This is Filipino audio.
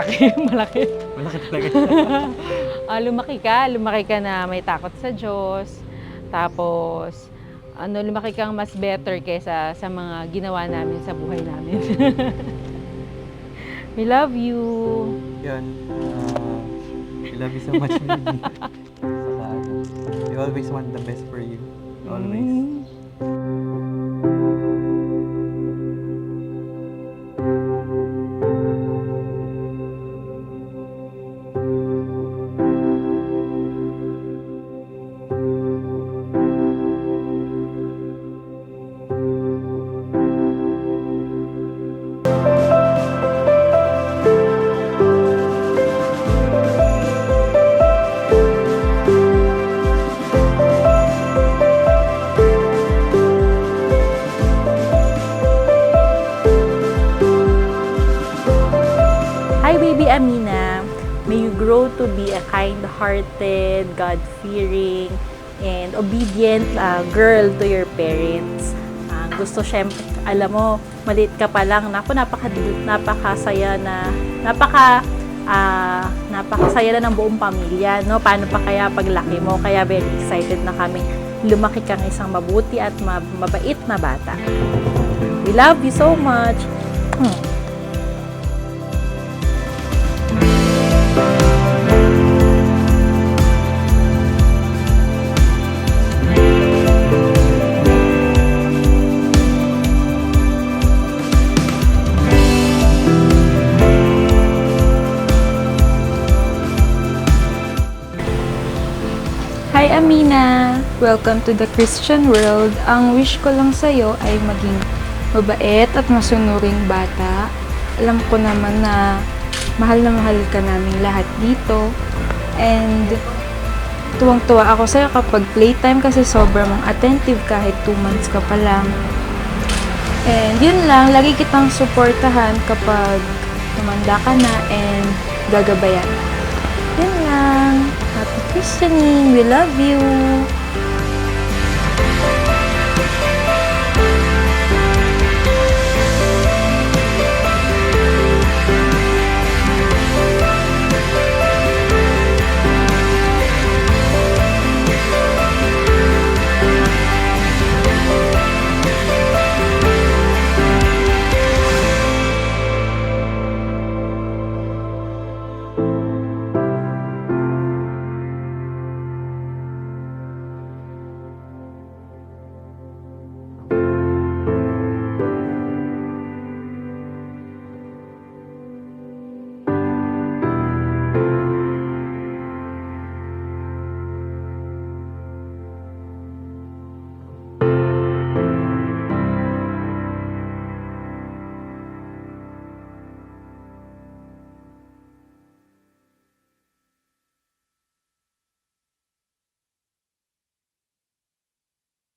malaki, malaki. Malaki talaga. Lumaki ka na may takot sa Diyos. Tapos, lumaki kang mas better kaysa sa mga ginawa namin sa buhay namin. We love you. Yun. We love you so much, baby. Saka, we always want the best for you. Always. Hi, baby Amina. May you grow to be a kind-hearted, God-fearing, and obedient girl to your parents. Gusto syempre, alam mo, maliit ka pa lang, napakasaya na ng buong pamilya, no? Paano pa kaya paglaki mo? Kaya very excited na kami lumaki kang isang mabuti at mabait na bata. We love you so much. Hi Amina! Welcome to the Christian world. Ang wish ko lang sa'yo ay maging mabait at masunuring bata. Alam ko naman na mahal ka namin lahat dito. And tuwang-tuwa ako sa'yo kapag playtime kasi sobrang attentive kahit 2 months ka pa lang. And yun lang, lagi kitang suportahan kapag tumanda ka na and gagabayan. Yun lang. Happy Christening. We love you.